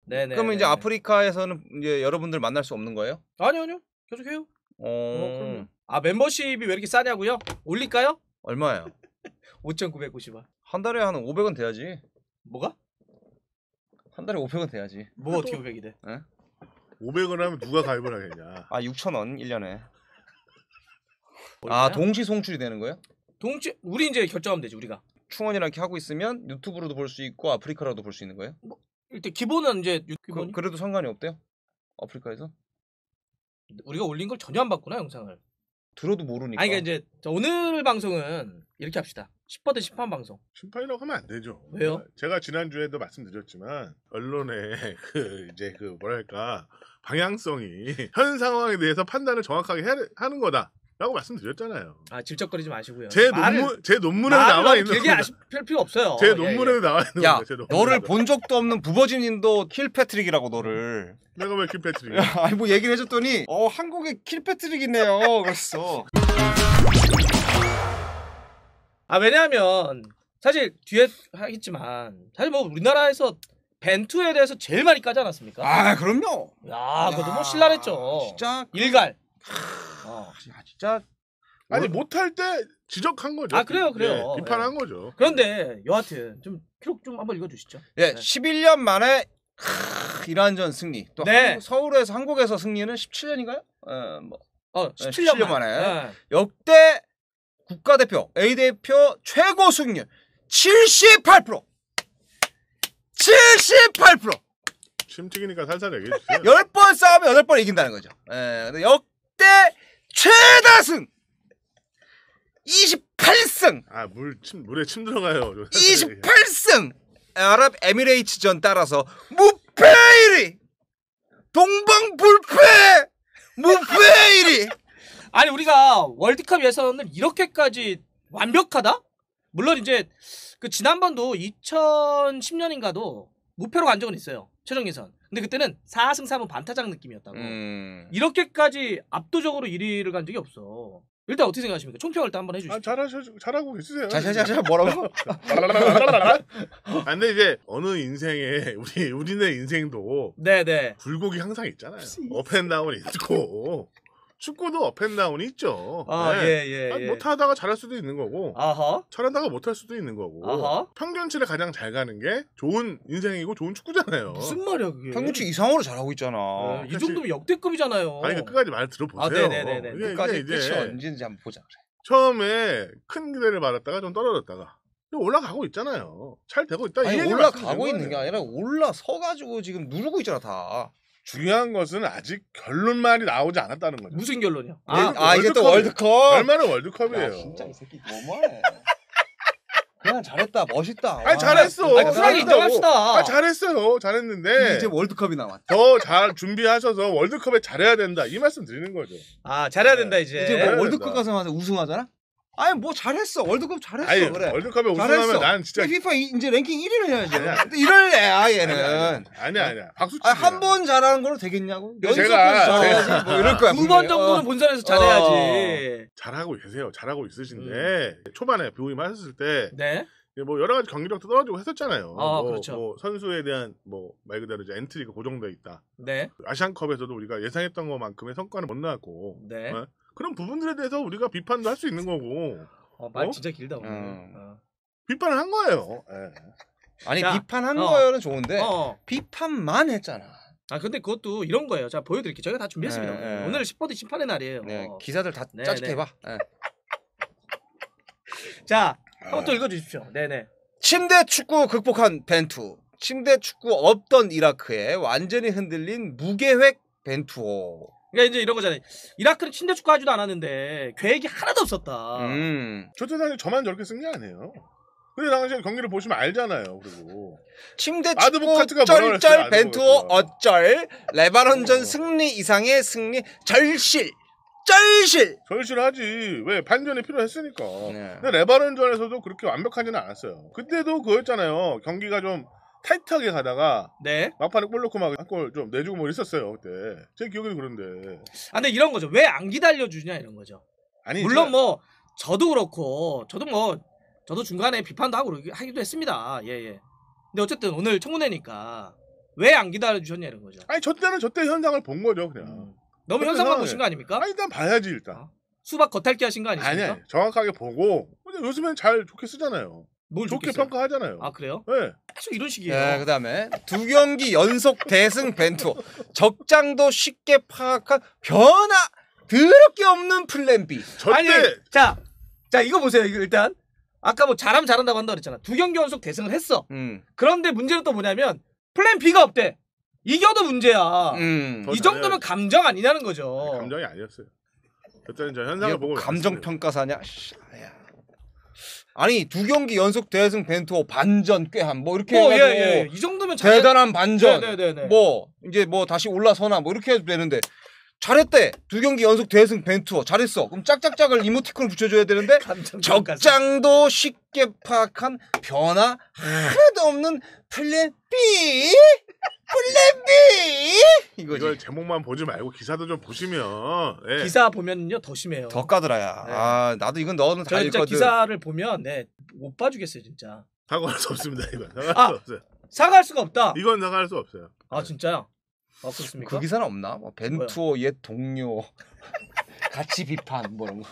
네네. 그러면 이제 아프리카에서는 이제 여러분들 만날 수 없는 거예요? 아니요. 계속해요. 그럼요. 아, 멤버십이 왜 이렇게 싸냐고요? 올릴까요? 얼마예요? 5,990원. 한 달에 한 500원 돼야지. 뭐가? 한 달에 500원 돼야지. 뭐 어떻게 500이 돼? 예? 500원 하면 누가 가입을 하겠냐. 아 6,000원 1년에. 얼마야? 아 동시 송출이 되는 거예요? 우리 이제 결정하면 되지, 우리가. 충원이랑 이렇게 하고 있으면 유튜브로도 볼 수 있고 아프리카로도 볼 수 있는 거예요? 일단 기본은 이제 기본이 그래도 상관이 없대요? 아프리카에서? 우리가 올린 걸 전혀 안 봤구나, 영상을. 들어도 모르니까. 아니, 그러니까 이제 오늘 방송은 이렇게 합시다. 10버든 심판 방송. 심판이라고 하면 안 되죠. 왜요? 제가 지난주에도 말씀드렸지만 언론의 뭐랄까 방향성이 현 상황에 대해서 판단을 정확하게 하는 거다라고 말씀드렸잖아요. 아, 질적거리지 마시고요. 제 논문에 나와 있는 길게 아실 필요 없어요. 제 논문에 나와 있는 야, 거예요. 너를 본 적도 없는 부버진님도 킬패트릭이라고 너를. 내가 왜 킬패트릭? 아니 뭐 얘기를 해줬더니 한국에 킬패트릭이네요. 그랬어. 아, 왜냐하면 사실 뒤에 하겠지만 사실 뭐 우리나라에서 벤투에 대해서 제일 많이 까지 않았습니까? 아 그럼요. 야, 그것도 뭐 신랄했죠. 진짜 일갈. 진짜. 아니 못할 때 지적한 거죠. 아, 그래요. 네, 비판한 거죠. 그런데 여하튼 좀 기록 좀 한번 읽어주시죠. 예, 11년 만에 이란전 승리. 또 네. 서울에서 한국에서 승리는 17년인가요? 17년 17년 만에. 네. 역대 국가대표 A대표 최고 승률 78%. 78%. 심튀기니까 살살 얘기해 주세요. 10번 싸우면 8번 이긴다는 거죠. 예, 근데 역대 최다승 28승. 아, 물에 침 들어가요. 28승. 아랍에미레이트전 따라서 무패 1위. 동방불패 무패 1위. 아니, 우리가 월드컵 예선을 이렇게까지 완벽하다? 물론 이제 그 지난번도 2010년인가도 무패로 간 적은 있어요. 최종 예선. 근데 그때는 4승 3무 반타작 느낌이었다고. 이렇게까지 압도적으로 1위를 간 적이 없어. 일단 어떻게 생각하십니까? 총평을 일단 한번 해주시죠. 아, 잘하고 계세요. 자자자자 뭐라고? 아, 근데 이제 어느 인생에 우리네 인생도 네네. 굴곡이 항상 있잖아요. 업앤다운이 있고 축구도 업앤다운이 있죠. 아, 네. 예. 못하다가 잘할 수도 있는 거고 아하. 잘하다가 못할 수도 있는 거고 아하. 평균치를 가장 잘 가는 게 좋은 인생이고 좋은 축구잖아요. 무슨 말이야 그게? 평균치 이상으로 잘하고 있잖아. 이 정도면 역대급이잖아요. 아니, 끝까지 말 들어보세요. 아, 네네네네. 이게 끝까지 이제 끝이 언제인지 한번 보자. 그래. 처음에 큰 기대를 받았다가 좀 떨어졌다가 올라가고 있잖아요. 잘 되고 있다. 아니 이 얘기 올라가고 말씀드린 있는 게 거예요. 아니라 올라서가지고 지금 누르고 있잖아 다. 중요한 것은 아직 결론말이 나오지 않았다는 거죠. 무슨 결론이요? 이게 또 월드컵. 얼마나 월드컵이에요. 야, 진짜 이 새끼 너무하네. 그냥 잘했다, 멋있다. 아니, 잘했어. 쿨하게 인정합시다. 아, 잘했어요. 잘했는데 이제 월드컵이 나왔다. 더 잘 준비하셔서 월드컵에 잘해야 된다. 이 말씀 드리는 거죠. 아, 잘해야 된다 이제. 이제 뭐 잘해야 월드컵 된다. 가서 우승하잖아? 아니 뭐 잘했어. 월드컵 잘했어. 아니, 그래. 월드컵에 잘했어. 우승하면 난 진짜 피파 이제 랭킹 1위를 해야지. 아니야. 근데 이럴 애야 얘는. 아니야. 박수 치지. 한 번 잘하는 걸로 되겠냐고? 제가- 연속해서 잘해야지. 뭐 이럴 거야. 두 번 분명히. 정도는 본선에서 잘해야지. 잘하고 계세요. 잘하고 있으신데 초반에 부임하셨을 때 네. 뭐 여러 가지 경기력도 떨어지고 했었잖아요. 그렇죠. 뭐 선수에 대한 뭐 말 그대로 이제 엔트리가 고정돼 있다. 네. 아시안컵에서도 우리가 예상했던 것만큼의 성과는 못 나왔고 네. 그런 부분들에 대해서 우리가 비판도 할 수 있는 거고 말 진짜 길다 오늘. 비판을 한 거예요. 아니 자, 비판한 거는 좋은데 어. 비판만 했잖아. 아, 근데 그것도 이런 거예요. 자, 보여드릴게요. 저희가 다 준비했습니다. 네. 오늘 10버드 심판의 날이에요. 네, 기사들 다 네, 짜집해봐. 네. 자, 한번 또 읽어주십시오. 네네. 침대 축구 극복한 벤투. 침대 축구 없던 이라크에 완전히 흔들린 무계획 벤투호. 그러니까 이제 이런 거잖아요. 이라크는 침대 축구 하지도 않았는데 계획이 하나도 없었다. 저 때는 저만 저렇게 쓴 게 아니에요. 근데 당시 경기를 보시면 알잖아요. 그리고 침대 축구 아드보카트가 뭐라 쩔쩔 그랬어요? 벤투호 아드보카트가. 어쩔 레바논전 승리 이상의 승리 절실 절실하지. 왜 반전이 필요했으니까. 네. 근데 레바논전에서도 그렇게 완벽하지는 않았어요. 그때도 그거였잖아요. 경기가 좀 타이트하게 가다가 네. 막판에 골 넣고 막 한 골 좀 내주고 뭐 있었어요 그때. 제 기억에도 그런데. 아, 근데 이런 거죠. 왜 안 기다려주냐 이런 거죠. 아니 물론 뭐 저도 그렇고 저도 중간에 비판도 하고 하기도 했습니다. 예. 근데 어쨌든 오늘 청문회니까 왜 안 기다려 주셨냐 이런 거죠. 아니 저 때는 저 때 현상을 본 거죠 그냥. 너무 그때 현상만 상황에- 보신 거 아닙니까? 아니 일단 봐야지 일단. 아, 수박 겉핥기 하신 거 아니십니까? 아니야 정확하게 보고. 근데 요즘엔 잘 좋게 쓰잖아요. 뭘 좋게 좋겠어요? 평가하잖아요. 아 그래요? 네. 계속 이런 식이에요. 네, 그다음에 2경기 연속 대승 벤투. 적장도 쉽게 파악한 변화 더럽게 없는 플랜 B. 저 아니 때 자 이거 보세요. 이거 일단 아까 뭐 잘하면 잘한다고 한다 그랬잖아. 2경기 연속 대승을 했어. 그런데 문제는 또 뭐냐면 플랜 B가 없대. 이겨도 문제야. 더 이 정도면 감정 아니냐는 거죠. 감정이 아니었어요. 그때는 저 이게 현상을 뭐 보고 감정 평가사냐? 아니 2경기 연속 대승 벤투 반전 꾀함 뭐 이렇게 뭐, 해가지고 예. 이 정도면 대단한 반전. 네네네. 뭐 이제 뭐 다시 올라서나 뭐 이렇게 해도 되는데 잘했대. 2경기 연속 대승 벤투어 잘했어. 그럼 짝짝짝을 이모티콘을 붙여줘야 되는데 감정 평가사. 적장도 쉽게 파악한 변화 하나도 없는 플랜 B. 플랜 B. 이거지. 이걸 제목만 보지 말고 기사도 좀 보시면 예. 기사 보면요 더 심해요. 더 까더라야. 네. 아 나도 이건 너는 다 저 진짜 읽거든. 기사를 보면 못 봐주겠어요 진짜. 사과할 수 없습니다. 이건 사과할 아. 수 없어요. 사과할 수가 없다. 이건 사과할 수 없어요. 아 진짜요? 아 그렇습니까? 그 기사는 없나? 뭐 벤투어 옛 동료 같이 비판 뭐 이런 거.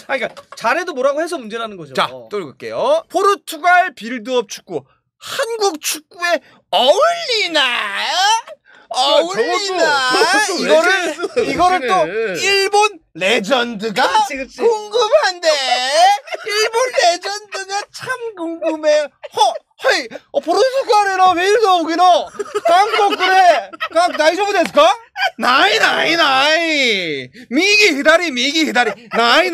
아 그러니까 잘해도 뭐라고 해서 문제라는 거죠. 자, 또 읽을게요. 포르투갈 빌드업 축구 한국 축구에 어울리나? 어울리나? 이거를 또 일본 레전드가 그치. 궁금한데 일본 레전드가 참 궁금해. 허이 포르투갈에는 빌드업이노 한국 그래 각 나이조부ですか? 나이 미기 히다리 나이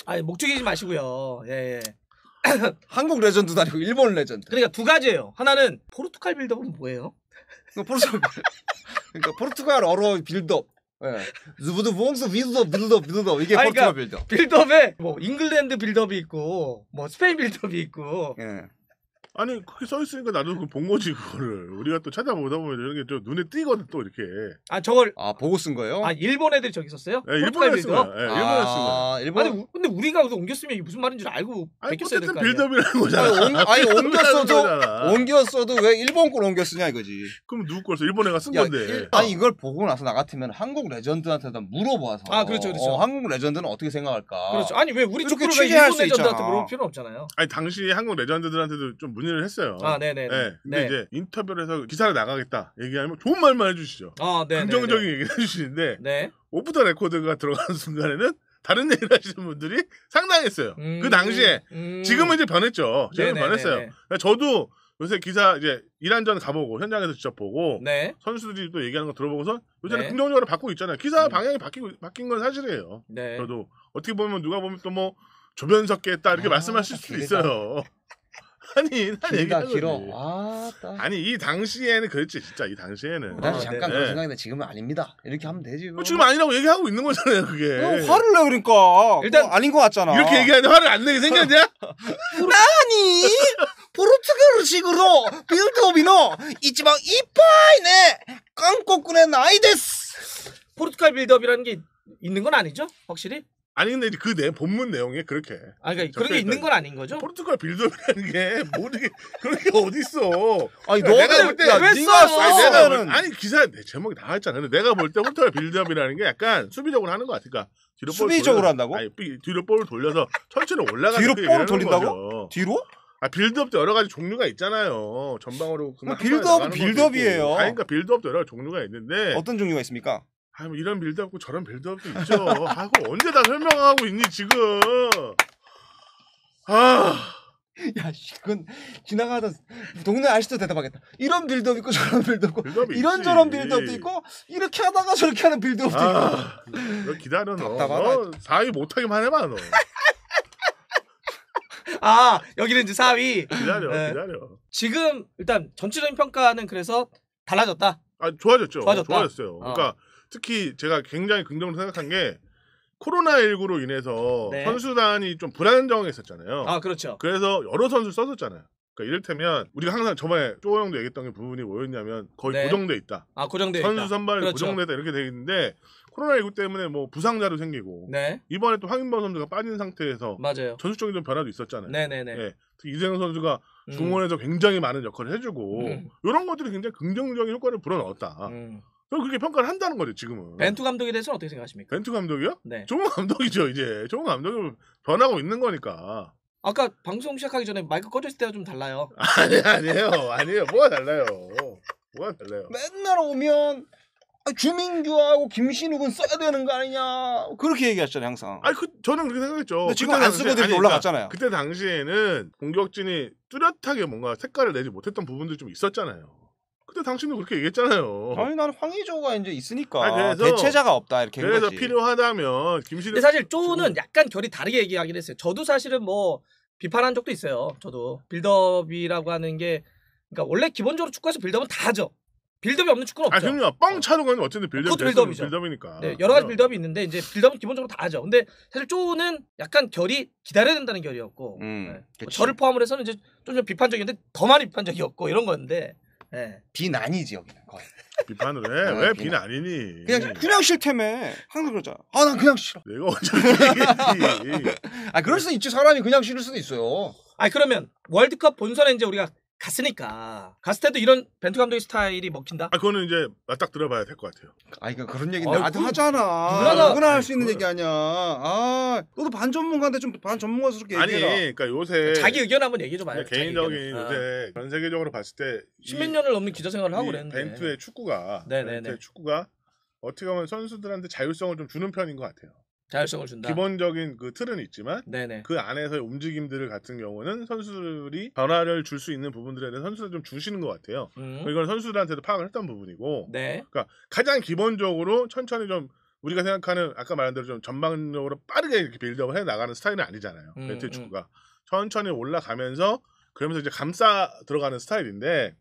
아니 목 죽이지 마시고요. 예. 한국 레전드도 아니고 일본 레전드. 그러니까 두 가지예요. 하나는 포르투갈 빌드업은 뭐예요? 포르투갈 그러니까 포르투갈어로 빌드업. 예. zubudu 봉스 빌드업 이게 아니, 포르투갈 그러니까 빌드업. 빌드업에 뭐 잉글랜드 빌드업이 있고 뭐 스페인 빌드업이 있고 예. 아니 그게 써 있으니까 나도 그본 거지 그거를. 우리가 또 찾아보다 보면 이런 게 좀 눈에 띄거든 또 이렇게. 아 저걸 아 보고 쓴 거예요? 일본 애들이 저기 있었어요? 예, 포르투갈 일본에 쓴 거야. 빌드업? 예, 일본에 쓴 거야. 일본 근데 우리가 여기서 옮겼으면 이게 무슨 말인 줄 알고 아니 베꼈어야 될 어쨌든 거 아니에요. 빌드업이라는 거잖아. 아니 거잖아. 옮겼어도 왜 일본 걸 옮겨 쓰냐 이거지. 그럼 누구 걸 써? 일본 애가 쓴 야, 건데. 아니 이걸 보고 나서 나 같으면 한국 레전드한테도 물어봐서. 아, 그렇죠. 한국 레전드는 어떻게 생각할까? 그렇죠. 아니 왜 우리 이렇게 축구를 왜 취재할 일본 수 레전드한테 있잖아. 물어볼 필요는 없잖아요. 아니 당시 한국 레전드들한테도 좀 문의를 했어요. 아, 네네. 네. 근데 네. 이제 인터뷰를 해서 기사를 나가겠다 얘기하면 좋은 말만 해주시죠. 아, 네. 긍정적인 얘기를 해주시는데 네. 오프 더 레코드가 들어가는 순간에는 다른 얘기를 하시는 분들이 상당했어요. 그 당시에 지금은 이제 변했죠. 지금은 네네네네. 변했어요. 그러니까 저도 요새 기사 이제 이란전 가보고 현장에서 직접 보고 네. 선수들이 또 얘기하는 거 들어보고서 요새는 네. 긍정적으로 바꾸고 있잖아요. 기사 방향이 바뀐 건 사실이에요. 네. 저도 어떻게 보면 누가 보면 또 뭐 조변석 깼다 이렇게 말씀하실 수도 길다. 있어요. 아니 난 얘기하는 길어. 거지. 아니 아니 이 당시에는 그랬지 진짜 이 당시에는. 나도 아, 잠깐 네. 그런 생각인데 지금은 아닙니다. 이렇게 하면 되지. 그거. 지금 아니라고 얘기하고 있는 거잖아요 그게. 화를 내 그러니까. 일단 그거 아닌 것 같잖아. 이렇게 얘기하는데 화를 안 내게 생겼냐? 아니 포르투갈식으로 빌드업이노 이치방 이빠이네 한국군의 나이 데스. 포르투갈 빌드업이라는 게 있는 건 아니죠? 확실히? 아니 근데 이제 그 본문 내용에 그렇게 아, 그러니까 그런 게 있는 건 아닌 거죠? 포르투갈 빌드업이라는 게 모르게 그런 게 어딨어. 아니 내가 볼 때 왜 네가 써? 아니, 내가 썼으면은 아니 기사 내 제목이 나와 있잖아. 근데 내가 볼 때 포르투갈 빌드업이라는 게 약간 수비적으로 하는 거 같으니까 뒤로 볼을 수비적으로 돌려서- 한다고? 아니 뒤로 볼을 돌려서 천천히 올라가는 뒤로 그 볼을 얘기를 하는 돌린다고? 거죠. 뒤로? 아 빌드업도 여러 가지 종류가 있잖아요. 전방으로 그냥 빌드업은 한 번에 나가는 것도 빌드업이에요. 있고. 아니, 그러니까 빌드업도 여러 가지 종류가 있는데 어떤 종류가 있습니까? 아, 뭐 이런 빌드업 있고 저런 빌드업도 있죠. 아, 그거 언제 다 설명하고 있니 지금? 아, 야, 씨, 그건 지나가던 동네 아저씨도 대답하겠다. 이런 빌드업 있고 저런 빌드업 있고 빌드업이 이런저런 있지. 빌드업도 있고 이렇게 하다가 저렇게 하는 빌드업도 있고. 아, 너 기다려 너. 답답하다. 너 4위 못하기만 해봐 너. 아, 여기는 이제 4위. 기다려, 네. 기다려. 지금 일단 전체적인 평가는 그래서 달라졌다. 아, 좋아졌죠. 좋아졌다. 좋아졌어요. 그러니까 특히 제가 굉장히 긍정적으로 생각한 게 코로나19로 인해서 네. 선수단이 좀 불안정했었잖아요. 아, 그렇죠. 그래서 여러 선수 썼었잖아요. 그러니까 이를테면 우리가 항상 저번에 쪼호 형도 얘기했던 게 부분이 뭐였냐면 거의 네. 고정돼 있다. 아, 고정돼 선수 있다. 선발이 그렇죠. 고정됐다 이렇게 돼 있는데 코로나19 때문에 뭐 부상자도 생기고 네, 이번에 또 황인범 선수가 빠진 상태에서 맞아요. 전술적인 좀 변화도 있었잖아요. 네네네. 예. 특히 이재영 선수가 중원에서 굉장히 많은 역할을 해주고 이런 것들이 굉장히 긍정적인 효과를 불어넣었다. 그럼 그렇게 평가를 한다는 거죠 지금은. 벤투 감독에 대해서는 어떻게 생각하십니까? 벤투 감독이요? 네. 좋은 감독이죠 이제. 좋은 감독이 변하고 있는 거니까. 아까 방송 시작하기 전에 마이크 꺼졌을 때와 좀 달라요. 아니에요. 뭐가 달라요? 뭐가 달라요? 맨날 오면 주민규하고 김신욱은 써야 되는 거 아니냐 그렇게 얘기하셨잖아요 항상. 아니 저는 그렇게 생각했죠. 근데 지금 안 쓰고 이렇게 올라갔잖아요. 그때 당시에는 공격진이 뚜렷하게 뭔가 색깔을 내지 못했던 부분들이 좀 있었잖아요. 그때 당신도 그렇게 얘기했잖아요. 아니 나는 황의조가 이제 있으니까 그래서, 대체자가 없다 이렇게. 그래서 거지. 필요하다면 김신욱. 근데 사실 쪼는 약간 결이 다르게 얘기하긴 했어요. 저도 사실은 뭐 비판한 적도 있어요. 저도 빌드업이라고 하는 게 그러니까 원래 기본적으로 축구에서 빌드업은 다 하죠. 빌드업이 없는 축구는 없죠. 그럼요. 뻥 차는 건 어쨌든 그것도 빌드업이죠. 빌드업이니까. 네, 여러 가지 빌드업이 있는데 이제 빌드업은 기본적으로 다 하죠. 근데 사실 쪼는 약간 결이 기다려야 된다는 결이었고 네. 저를 포함을 해서는 이제 좀 비판적인데 더 많이 비판적이었고 이런 건데 네. 비난이지 여기는 거의. 비판을 해. 왜 비난 아니니? 그냥 싫다며. 항상 그러잖아. 난 그냥 싫어. 내가 언제 얘기했지. 그럴 수 있지. 사람이 그냥 싫을 수도 있어요. 그러면 월드컵 본선에 이제 우리가 갔으니까 갔을 때도 이런 벤투 감독의 스타일이 먹힌다? 그거는 이제 딱 들어봐야 될 것 같아요. 그런 얘기 나도 하잖아. 누구나 할 수 있는 얘기 아니야. 너도 반전문가인데 좀 반전문가스럽게 얘기해라. 그러니까 요새 자기 의견 한번 얘기해 줘봐요. 개인적인 요새 전 세계적으로 봤을 때 십몇 년을 넘는 기자 생활을 하고 그랬는데 벤투의 축구가 어떻게 보면 선수들한테 자율성을 좀 주는 편인 것 같아요. 자율성을 준다. 기본적인 그 틀은 있지만 그 안에서의 움직임들 같은 경우는 선수들이 변화를 줄 수 있는 부분들에 대해서 선수들 좀 주시는 것 같아요. 이건 선수들한테도 파악을 했던 부분이고 그러니까 가장 기본적으로 천천히 좀 우리가 생각하는 아까 말한 대로 좀 전방적으로 빠르게 이렇게 빌드업을 해 나가는 스타일은 아니잖아요. 벤투 축구가 천천히 올라가면서 그러면서 이제 감싸 들어가는 스타일인데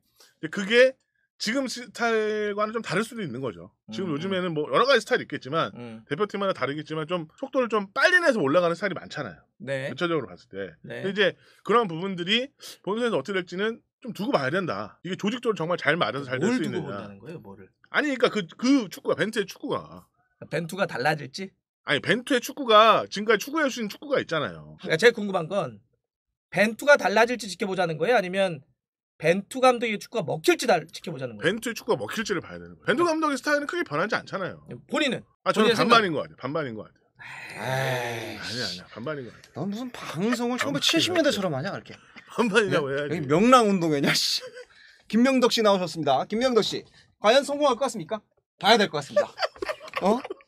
그게 지금 스타일과는 좀 다를 수도 있는 거죠. 지금 요즘에는 뭐 여러 가지 스타일이 있겠지만 대표팀마다 다르겠지만 좀 속도를 좀 빨리 내서 올라가는 스타일이 많잖아요. 전체적으로 봤을 때. 근데 이제 그런 부분들이 본선에서 어떻게 될지는 좀 두고 봐야 된다. 이게 조직적으로 정말 잘 맞아서 잘 될 수 있느냐. 뭘 두고 본다는 거예요? 뭐를? 아니 그러니까 그 축구가 벤투의 축구가. 벤투가 달라질지? 아니 벤투의 축구가 지금까지 추구해 주신 축구가 있잖아요. 그러니까 제가 궁금한 건 벤투가 달라질지 지켜보자는 거예요? 아니면 벤투 감독의 축구가 먹힐지 지켜보자는 거예요? 벤투의 축구가 먹힐지를 봐야 되는 거예요. 벤투 감독의 스타일은 크게 변하지 않잖아요. 본인은? 저는 반반인 것 같아요. 반반인 것 같아요. 아니야. 반반인 것 같아요. 넌 무슨 방송을 1970년대처럼 하냐 그렇게. 반반이라고 해야지. 여기 명랑운동회냐 씨. 김명덕 씨 나오셨습니다. 김명덕 씨. 과연 성공할 것 같습니까? 봐야 될 것 같습니다.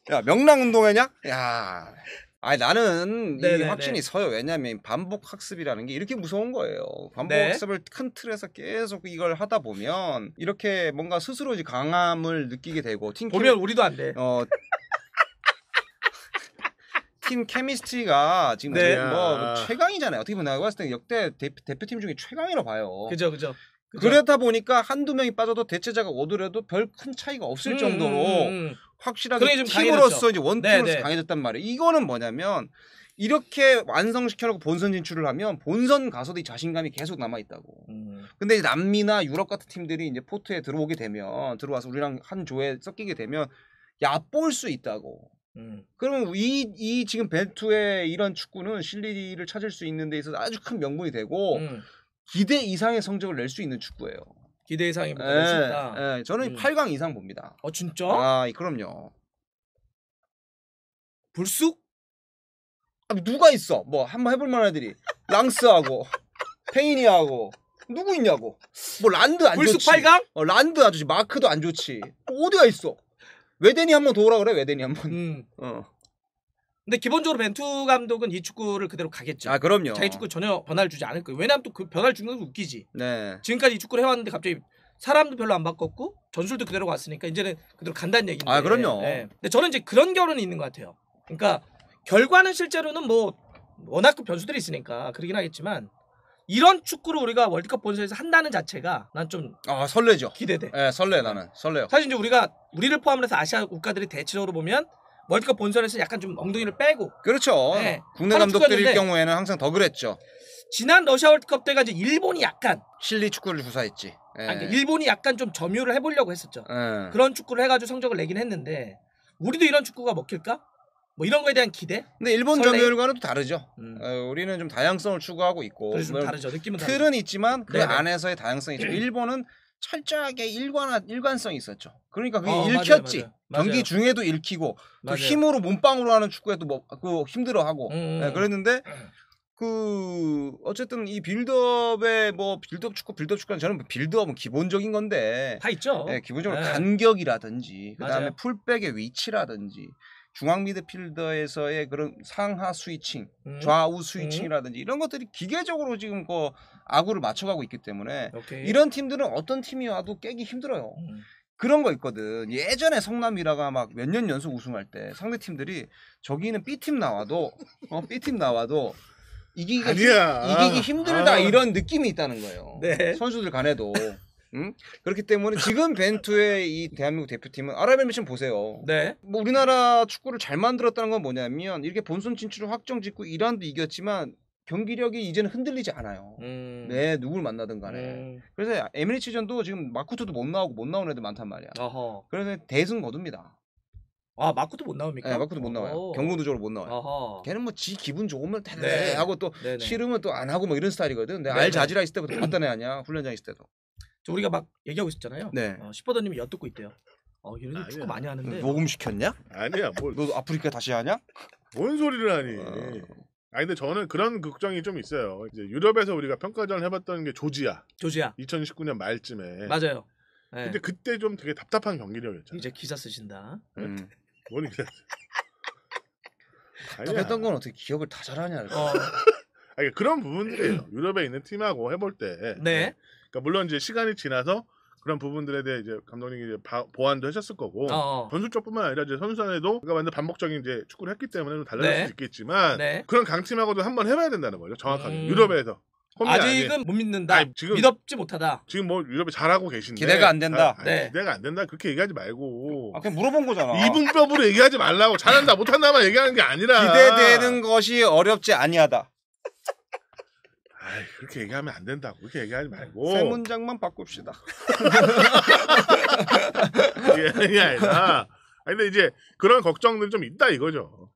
야, 명랑운동회냐? 야. 나는 이 확신이 서요. 왜냐하면 반복 학습이라는 게 이렇게 무서운 거예요. 반복 학습을 큰 틀에서 계속 이걸 하다 보면 이렇게 뭔가 스스로 이제 강함을 느끼게 되고 보면 우리도 안 돼. 팀 케미스트리가 지금 뭐 최강이잖아요. 어떻게 보면 내가 봤을 때 역대 대표팀 중에 최강이라고 봐요. 그죠. 그러다 보니까 한두 명이 빠져도 대체자가 오더라도 별 큰 차이가 없을 정도로 확실하게 팀으로서 이제 원팀으로서 강해졌단 말이에요. 이거는 뭐냐면 이렇게 완성시켜놓고 본선 진출을 하면 본선 가서도 이 자신감이 계속 남아있다고. 근데 남미나 유럽 같은 팀들이 이제 포트에 들어오게 되면 들어와서 우리랑 한 조에 섞이게 되면 얕볼 수 있다고. 그러면 이 지금 벤투의 이런 축구는 실리를 찾을 수 있는 데 있어서 아주 큰 명분이 되고 기대 이상의 성적을 낼 수 있는 축구예요. 기대 이상이 낼 수 있다. 저는 8강 이상 봅니다. 진짜? 그럼요. 불쑥? 누가 있어? 뭐 한번 해볼 만한 애들이 랑스하고 페이니하고 누구 있냐고. 뭐 란드 안 불쑥 좋지. 8강? 란드 안 좋지. 마크도 안 좋지. 어디가 있어? 웨덴이 한번 도우라 그래. 웨덴이 한번. 근데 기본적으로 벤투 감독은 이 축구를 그대로 가겠죠. 그럼요. 자기 축구 전혀 변화를 주지 않을 거예요. 왜냐하면 또 그 변화를 주는 건 웃기지. 네. 지금까지 이 축구를 해왔는데 갑자기 사람도 별로 안 바꿨고 전술도 그대로 갔으니까 이제는 그대로 간다는 얘기인데. 그럼요. 근데 저는 이제 그런 결론이 있는 것 같아요. 그러니까 결과는 실제로는 뭐 워낙 그 변수들이 있으니까 그러긴 하겠지만 이런 축구를 우리가 월드컵 본선에서 한다는 자체가 난 좀 설레죠. 기대돼. 설레 나는. 설레요. 사실 이제 우리를 포함해서 아시아 국가들이 대체적으로 보면 월드컵 본선에서 약간 좀 엉덩이를 빼고 그렇죠. 국내 감독들일 경우에는 항상 더 그랬죠. 지난 러시아 월드컵 때가 이제 일본이 약간 실리 축구를 주사했지. 그러니까 일본이 약간 좀 점유를 해보려고 했었죠. 그런 축구를 해가지고 성적을 내긴 했는데 우리도 이런 축구가 먹힐까? 뭐 이런 거에 대한 기대? 근데 일본 정규리그와는 또 다르죠. 우리는 좀 다양성을 추구하고 있고 좀 다르죠. 느낌은 틀은 다르죠. 있지만 그 안에서의 다양성이 있죠. 일본은 철저하게 일관성이 있었죠. 그러니까 그게 읽혔지. 맞아요. 경기 중에도 읽히고 또 힘으로 몸빵으로 하는 축구에도 뭐 그 힘들어하고 네, 그랬는데 그 어쨌든 이 빌드업의 뭐 빌드업 축구는 저는 빌드업은 기본적인 건데 다 있죠. 네, 기본적으로 간격이라든지 그다음에 풀백의 위치라든지 중앙 미드필더에서의 그런 상하 스위칭, 좌우 스위칭이라든지 이런 것들이 기계적으로 지금 그 아구를 맞춰가고 있기 때문에 이런 팀들은 어떤 팀이 와도 깨기 힘들어요. 그런 거 있거든. 예전에 성남미라가 막 몇 년 연속 우승할 때 상대 팀들이 저기는 B팀 나와도 이기기 힘들다 이런 느낌이 있다는 거예요. 네. 선수들 간에도. 그렇기 때문에 지금 벤투의 이 대한민국 대표팀은 아랍에미션 보세요. 네. 뭐 우리나라 축구를 잘 만들었다는 건 뭐냐면 이렇게 본선 진출을 확정 짓고 이란도 이겼지만 경기력이 이제는 흔들리지 않아요. 네, 누굴 만나든 간에. 그래서 에미리츠전도 지금 마쿠토도 못 나오는 애들 많단 말이야. 어허. 그래서 대승 거둡니다. 아, 마쿠토 못 나옵니까? 네, 마쿠토 못 나와요. 경고도적으로 못 나와요. 어허. 걔는 뭐 지 기분 좋으면 대단해 하고 또 싫으면 또 안 하고 뭐 이런 스타일이거든. 내가 알자지라 있을 때부터 봤던 애 아니야. 훈련장 있을 때도. 우리가 막 얘기하고 있었잖아요. 네. 슈퍼더님이 엿듣고 있대요. 얘네들 축구 많이 하는데. 녹음 시켰냐? 아니야. 너 아프리카 다시 하냐? 뭔 소리를 하니? 아니 근데 저는 그런 걱정이 좀 있어요. 이제 유럽에서 우리가 평가전을 해봤던 게 조지아. 2019년 말쯤에. 맞아요. 네. 근데 그때 좀 되게 답답한 경기력이었잖아요. 이제 기사 쓰신다. 뭔 기사? 답답했던 건 어떻게 기억을 다 잘하냐? 아니 그런 부분들이에요. 유럽에 있는 팀하고 해볼 때. 네. 그러니까 물론 이제 시간이 지나서 그런 부분들에 대해 이제 감독님이 이제 보완도 하셨을 거고 전술적뿐만 아니라 이제 선수단에도 그러니까 완전 반복적인 이제 축구를 했기 때문에 좀 달라질 수 있겠지만 그런 강팀하고도 한번 해봐야 된다는 거죠. 정확하게 유럽에서. 아직은 못 믿는다. 아니, 지금 믿업지 못하다. 지금 뭐 유럽에 잘하고 계신데 기대가 안 된다. 기대가 안 된다. 그렇게 얘기하지 말고. 그냥 물어본 거잖아. 이분법으로 얘기하지 말라고. 잘한다 못한다만 얘기하는 게 아니라. 기대되는 것이 어렵지 아니하다. 그렇게 얘기하면 안 된다고. 그렇게 얘기하지 말고. 세 문장만 바꿉시다. 이게 아니라. 근데 이제 그런 걱정들이 좀 있다 이거죠.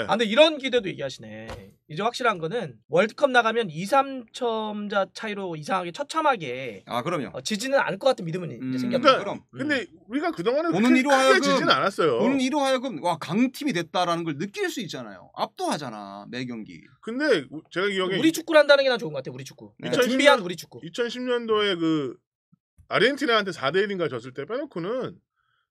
근데 이런 기대도 얘기하시네. 이제 확실한 거는 월드컵 나가면 2, 3점자 차이로 이상하게 처참하게 그럼요. 지지는 않을 것 같은 믿음은 이제 생겼다. 그럼. 근데 우리가 그동안에 오는 이로 하여금 지진 않았어요. 오는 이로 하여금 와 강팀이 됐다라는 걸 느낄 수 있잖아요. 압도하잖아 매 경기. 근데 제가 기억에 우리 축구를 한다는 게 난 좋은 것 같아. 우리 축구. 준비한 우리 축구. 2010년도에 그 아르헨티나한테 4대1인가 졌을 때 빼놓고는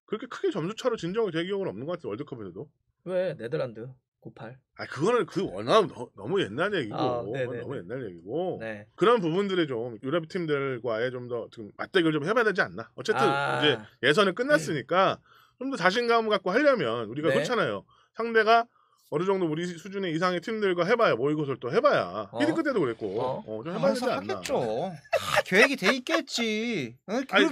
그렇게 크게 점수 차로 진 적이 제 기억은 없는 것 같아요. 월드컵에서도. 왜? 네덜란드 9-8. 그거는 워낙 너무 옛날 얘기고 너무 옛날 얘기고 그런 부분들이 좀 유럽 팀들과의 좀 더 맞대결 좀 해봐야 되지 않나. 어쨌든 이제 예선은 끝났으니까 좀 더 자신감 갖고 하려면 우리가 그렇잖아요. 상대가 어느 정도 우리 수준의 이상의 팀들과 해봐야 모의고사를 또 해봐야 히딩크 때도 그랬고 좀 해봐야 되지 않나. 하겠죠. 다 계획이 돼 있겠지.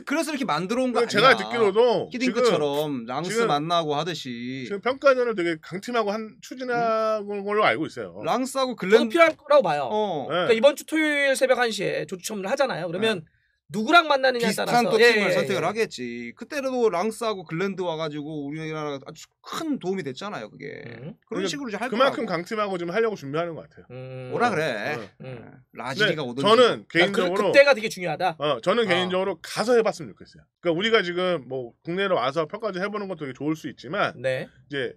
그래서 이렇게 만들어 온 거 아니야. 제가 듣기로도 히딩크처럼 랑스 만나고 하듯이 지금 평가전을 되게 강팀하고 추진하는 걸로 알고 있어요. 랑스하고 저도 필요할 거라고 봐요. 그러니까 이번 주 토요일 새벽 1시에 조추첨을 하잖아요. 그러면 누구랑 만나느냐에 따라서 비슷한 또 팀을 선택을 하겠지. 그때도 랑스하고 글랜드 와가지고 우리나라 아주 큰 도움이 됐잖아요. 그게 그런 식으로 이제 할 거라고. 그만큼 강팀하고 지금 하려고 준비하는 것 같아요. 뭐라 그래. 라지리가 오든지. 저는 개인적으로 그때가 되게 중요하다. 저는 개인적으로 가서 해봤으면 좋겠어요. 그러니까 우리가 지금 뭐 국내로 와서 평가전 해보는 것도 되게 좋을 수 있지만 이제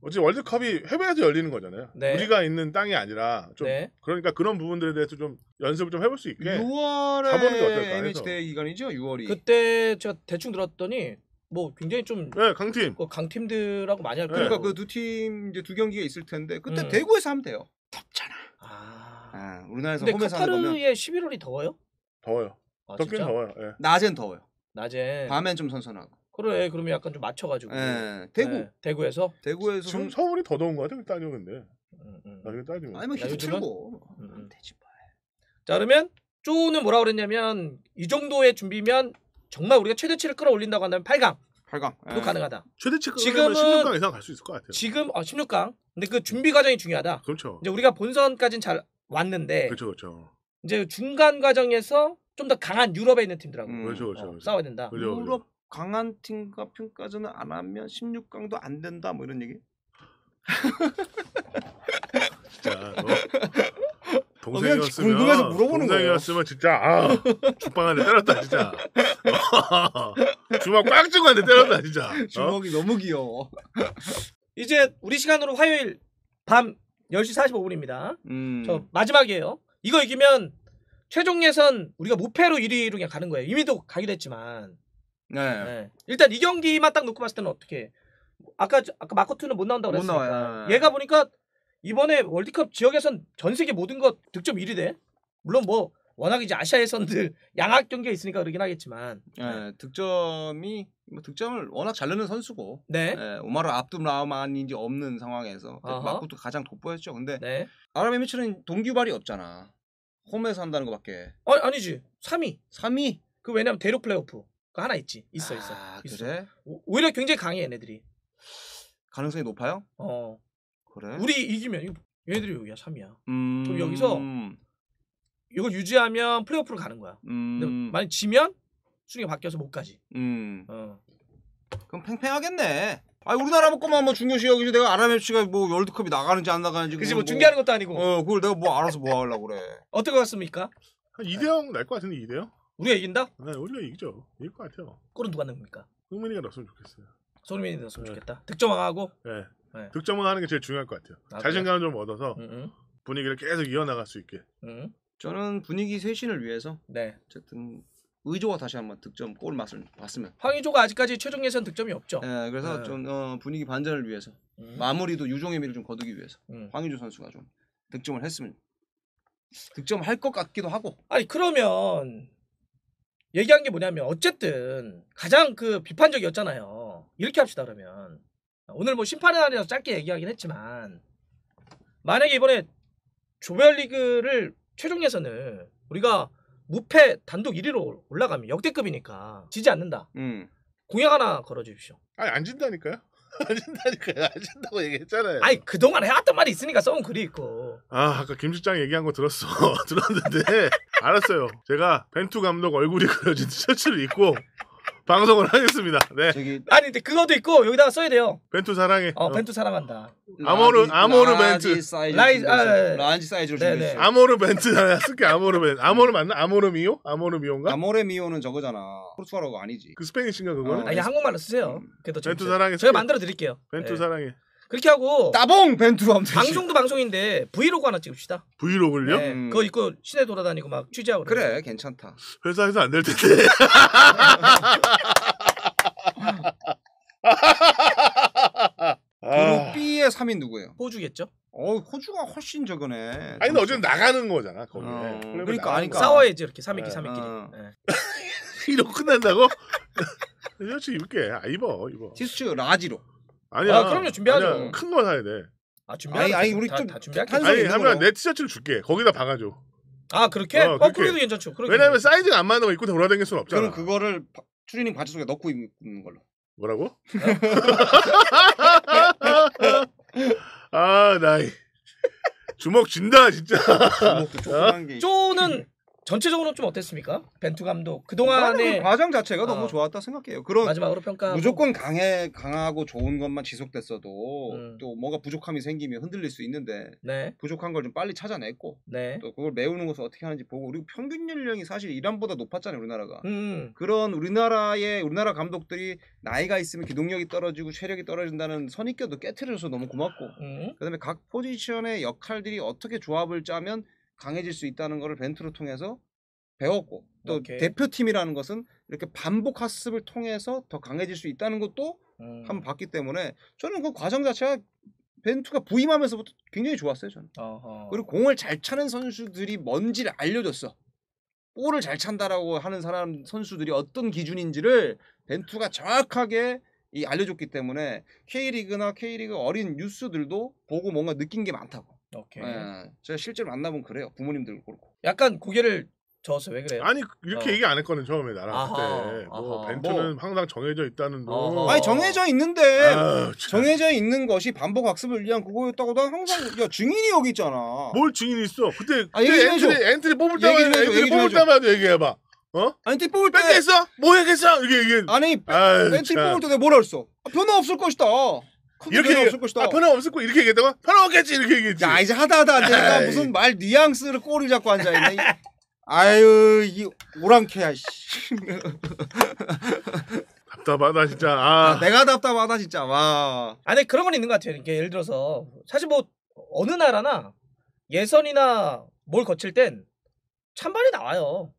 어제 월드컵이 해외에서 열리는 거잖아요. 우리가 있는 땅이 아니라 좀 그러니까 그런 부분들에 대해서 좀 연습을 좀 해볼 수 있게 6월에 가보는 게 어떨까 해서. NH 대회 기간이죠. 6월이. 그때 제가 대충 들었더니 뭐 굉장히 좀 강팀 강팀들하고 많이 할 거예요. 그러니까 그 두 팀 이제 두 경기가 있을 텐데 그때 대구에서 하면 돼요. 덥잖아. 우리나라에서 홈에서 하는 거면. 근데 카타르의 11월이 더워요? 더워요. 덥긴 더워요. 낮엔 더워요. 낮엔. 밤엔 좀 선선하고. 그래, 그러면 약간 좀 맞춰가지고. 대구에서. 지금 서울이 더 더운 거 같아. 따지면 근데. 나중에 따지면. 아니 뭐 히트 틀고. 되지 뭐. 자 그러면 쪼는 뭐라 그랬냐면 이 정도의 준비면 정말 우리가 최대치를 끌어올린다고 한다면 8강도 가능하다. 최대치 지금은 16강 이상 갈 수 있을 것 같아요. 지금 16강. 근데 그 준비 과정이 중요하다. 그렇죠. 이제 우리가 본선까지는 잘 왔는데. 그렇죠. 이제 중간 과정에서 좀 더 강한 유럽에 있는 팀들하고 그렇죠. 싸워야 된다. 유럽 강한 팀과 평가전을 안 하면 16강도 안 된다 뭐 이런 얘기? 진짜 동생이었으면 궁금해서 물어보는 동생이었으면 진짜 죽방한테 때렸다 진짜. 주먹 꽉 쥐고 한테 때렸다 진짜. 주먹이 너무 귀여워. 이제 우리 시간으로 화요일 밤 10시 45분입니다. 저 마지막이에요. 이거 이기면 최종 예선 우리가 무패로 1위로 그냥 가는 거예요. 이미도 가기로 했지만. 네. 일단 이 경기만 딱 놓고 봤을 때는 어떻게? 아까 마코트는 못 나온다고 그랬으니까. 못 나와요. 얘가 보니까 이번에 월드컵 지역에선 전 세계 모든 것 득점 1위 돼. 물론 뭐 워낙 이제 아시아 예선들 양학 경기가 있으니까 그러긴 하겠지만. 득점을 워낙 잘 넣는 선수고. 네. 오마르 압둘라만인지 없는 상황에서 마코트 가장 돋보였죠. 근데 아랍에미리트는 동기발이 없잖아. 홈에서 한다는 것밖에. 아니지. 3위. 그 왜냐면 대륙 플레이오프 그 하나 있지. 있어. 그래? 오히려 굉장히 강해 얘네들이. 가능성이 높아요? 그래? 우리 이기면 얘네들이 여기야 3위야. 그럼 여기서 이걸 유지하면 플레이오프로 가는 거야. 근데 만약 지면 순위가 바뀌어서 못 가지. 그럼 팽팽하겠네. 우리나라 것만 뭐 중요시 여기지 내가 아랍에미리트가 뭐 월드컵이 나가는지 안 나가는지. 그치 뭐 중계하는 것도 아니고. 그걸 내가 뭐 알아서 뭐 하려고 그래. 어떨 것 같습니까? 한 2대0 날 것 같은데 2대0? 우리가 이긴다? 네, 우리가 이기죠. 이길 것 같아요. 골은 누가 넣는 겁니까? 흥민이가 넣었으면 좋겠어요. 손흥민이 넣었으면 좋겠다. 득점왕하고. 네. 득점은 하는 게 제일 중요할 것 같아요. 자신감을 좀 얻어서 분위기를 계속 이어나갈 수 있게. 저는 분위기 쇄신을 위해서 어쨌든 의조가 다시 한번 득점 골 맛을 봤으면. 황의조가 아직까지 최종 예선 득점이 없죠. 네, 그래서 좀 분위기 반전을 위해서 마무리도 유종의 미를 좀 거두기 위해서 황의조 선수가 좀 득점을 했으면 득점할 것 같기도 하고. 아니 그러면 얘기한 게 뭐냐면 어쨌든 가장 그 비판적이었잖아요. 이렇게 합시다 그러면. 오늘 뭐 심판의 날이라서 짧게 얘기하긴 했지만 만약에 이번에 조별리그를 최종 예선을 우리가 무패 단독 1위로 올라가면 역대급이니까 지지 않는다. 공약 하나 걸어주십시오. 안 진다니까요. 안 진다고 얘기했잖아요. 그동안 해왔던 말이 있으니까 써온 글이 있고. 아까 김 실장 얘기한 거 들었어. 들었는데 알았어요. 제가 벤투 감독 얼굴이 그려진 티셔츠를 입고 방송을 하겠습니다. 네. 근데 그것도 있고 여기다가 써야 돼요. 벤투 사랑해. 벤투 사랑한다. 아모르 벤투. 라지 사이즈로 준비했어요. 아모르 벤투 쓸게. 아모르 벤투. 아모르 맞나? 아모르 미오? 아모르 미오인가? 아모레 미오는 저거잖아. 포르투갈어가 아니지. 그 스페인식인가 그거는? 한국말로 쓰세요. 벤투 사랑해. 제가 만들어 드릴게요. 벤투 사랑해. 그렇게 하고 따봉 벤투로 하면 되지. 방송도 방송인데 브이로그 하나 찍읍시다. 브이로그를요? 네. 그거 입고 시내 돌아다니고 막 취재하고. 그래 괜찮다. 회사에서 안 될 텐데. 그룹 B의 3위 누구예요? 호주겠죠? 호주가 훨씬 저거네. 근데 어쨌든 나가는 거잖아 거기에. 그러니까 싸워야지 이렇게 3위끼리. 이러고 끝난다고? 셔츠 입게. 입어. 티셔츠 라지로. 아니야. 그럼요 준비하죠. 큰 거 사야 돼. 준비하죠. 우리 좀 다 준비할게. 하면 내 티셔츠를 줄게. 거기다 박아줘. 그렇게? 그래도 괜찮죠. 왜냐면 사이즈가 안 맞는 거 입고 돌아다닐 수는 없잖아. 그럼 그거를 추리닝 바지 속에 넣고 입는 걸로. 뭐라고? 나 주먹 진다 진짜. 주먹도 조그만 게. 쪼는 전체적으로 좀 어땠습니까? 벤투 감독 그동안의 과정 자체가 너무 좋았다 생각해요. 그런 마지막으로 평가 무조건 강하고 좋은 것만 지속됐어도 또 뭔가 부족함이 생기면 흔들릴 수 있는데 부족한 걸 좀 빨리 찾아냈고 또 그걸 메우는 것을 어떻게 하는지 보고 그리고 평균 연령이 사실 이란보다 높았잖아요 우리나라가. 그런 우리나라 감독들이 나이가 있으면 기동력이 떨어지고 체력이 떨어진다는 선입견도 깨트려서 너무 고맙고 그다음에 각 포지션의 역할들이 어떻게 조합을 짜면 강해질 수 있다는 것을 벤투를 통해서 배웠고 또 대표팀이라는 것은 이렇게 반복 학습을 통해서 더 강해질 수 있다는 것도 한번 봤기 때문에 저는 그 과정 자체가 벤투가 부임하면서부터 굉장히 좋았어요 저는. 그리고 공을 잘 차는 선수들이 뭔지를 알려줬어. 볼을 잘 찬다라고 하는 선수들이 어떤 기준인지를 벤투가 정확하게 알려줬기 때문에 K리그나 K리그 어린 유스들도 보고 뭔가 느낀 게 많다고. 제가 실제로 만나본 그래요. 부모님들도 그렇고. 약간 고개를 저었어요. 왜 그래요? 이렇게 얘기 안 했거든 처음에 나랑 그때. 벤투는 항상 정해져 있다는 거. 정해져 있는데 정해져 있는 것이 반복 학습을 위한 그거였다고 난 항상 증인이 여기 있잖아. 뭘 증인이 있어? 그때 엔트리 뽑을 때마다 얘기해봐. 엔트리 뽑을 때 뺐겠어? 뭐 했겠어? 이게 엔트리 뽑을 때 내가 뭐라 했어? 변화 없을 것이다. 이렇게 없을 것이다. 변화 없을 거 이렇게 얘기했다가 변화 없겠지 이렇게 얘기했지. 야 이제 하다 앉으니까 무슨 말 뉘앙스를 꼬리 잡고 앉아있네. 아유 이 오랑캐야. 답답하다 진짜. 내가 답답하다 진짜. 와. 아니 그런 건 있는 것 같아요. 이게 예를 들어서 사실 뭐 어느 나라나 예선이나 뭘 거칠 땐 찬반이 나와요.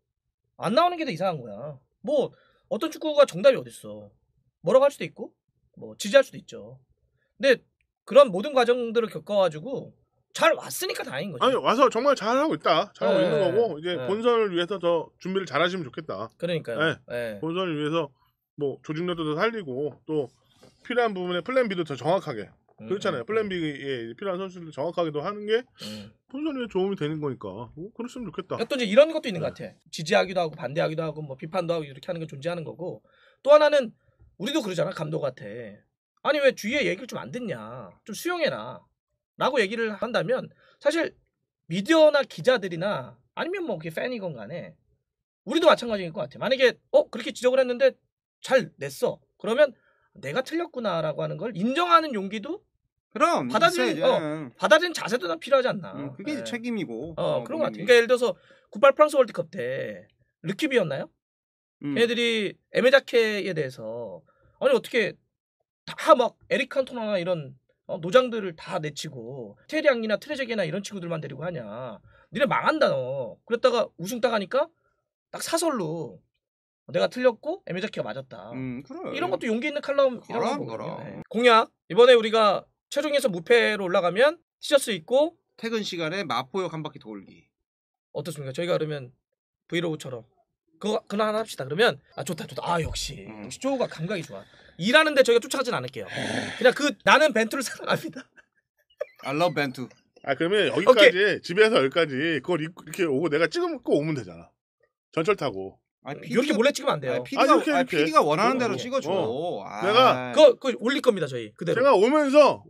안 나오는 게 더 이상한 거야. 뭐 어떤 축구가 정답이 어딨어. 뭐라고 할 수도 있고 뭐 지지할 수도 있죠. 근데 그런 모든 과정들을 겪어가지고 잘 왔으니까 다행인 거죠. 아니 와서 정말 잘하고 있다. 잘하고 있는 거고 이제 본선을 위해서 더 준비를 잘하시면 좋겠다. 그러니까요. 본선을 위해서 뭐 조직력도 더 살리고 또 필요한 부분에 플랜 B도 더 정확하게 그렇잖아요. 플랜 B에 필요한 선수들 정확하게도 하는 게 본선에 도움이 되는 거니까 그랬으면 좋겠다. 또 이제 이런 것도 있는 것 같아. 지지하기도 하고 반대하기도 하고 뭐 비판도 하고 이렇게 하는 게 존재하는 거고 또 하나는 우리도 그러잖아. 감독한테 아니 왜 주위에 얘기를 좀 안 듣냐 좀 수용해라 라고 얘기를 한다면 사실 미디어나 기자들이나 아니면 뭐 그게 팬이건 간에 우리도 마찬가지일 것 같아. 만약에 그렇게 지적을 했는데 잘 냈어 그러면 내가 틀렸구나라고 하는 걸 인정하는 용기도 그럼 받아들이는 자세도 난 필요하지 않나. 그게 책임이고 그런 것 같아. 그러니까 예를 들어서 98 프랑스 월드컵 때 르키비였나요? 애들이 에메자케에 대해서 아니 어떻게 다 막 에릭 칸토나나 이런 노장들을 다 내치고 테리앙이나 트레제게나 이런 친구들만 데리고 하냐. 니네 망한다 너. 그랬다가 우승 따가니까 딱 사설로 내가 틀렸고 에메자케가 맞았다. 그래. 이런 것도 용기 있는 칼럼이라고 보거든요. 공약 이번에 우리가 최종에서 무패로 올라가면 티셔츠 입고 퇴근 시간에 마포역 한 바퀴 돌기. 어떻습니까? 저희가 그러면 브이로그처럼 그거 하나 합시다. 그러면 좋다. 역시 쪼가 감각이 좋아. 일하는데 저희가 쫓아가진 않을게요. 그냥 나는 벤투를 사랑합니다. I love 벤투. 그러면 여기까지 집에서 여기까지 그걸 이렇게 오고 내가 찍고 오면 되잖아. 전철 타고. 이렇게 몰래 찍으면 안 돼요. PD가 원하는 대로 찍어줘. 내가 그거 올릴 겁니다 저희 그대로. 제가 오면서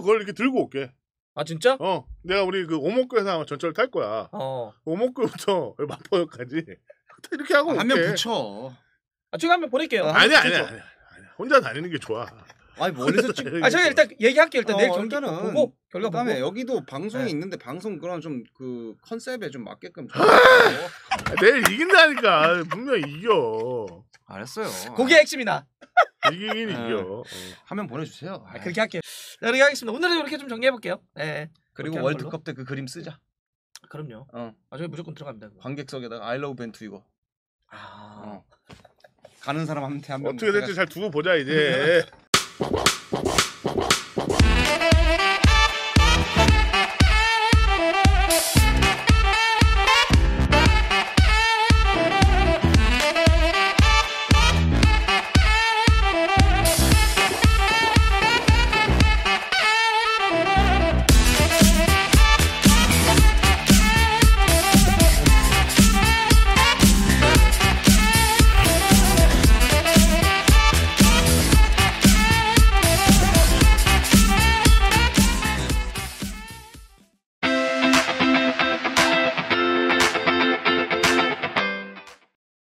그걸 이렇게 들고 올게. 진짜? 내가 우리 그 오목교에서 전철 탈 거야. 오목교부터 마포역까지 이렇게 하고 한 명 붙여. 제가 한 명 보낼게요. 아니야. 혼자 다니는 게 좋아. 멀리서 찍. 제가 일단 얘기할게요. 일단 내일 경기 보고 결과 보고. 그다음에 여기도 방송이 있는데 방송 그런 좀 그 컨셉에 좀 맞게끔. 내일 이긴다니까. 분명 이겨. 알았어요. 그게 핵심이다. 이기긴 이겨. 한 명 보내주세요. 그렇게 할게요. 그렇게 하겠습니다. 오늘은 이렇게 좀 정리해 볼게요. 그리고 월드컵 때 그 그림 쓰자. 그럼요. 저희 무조건 들어갑니다. 그거. 관객석에다가 I love 벤투 이거. 가는 사람한테 한 명. 어떻게 될지 잘 두고 보자 이제.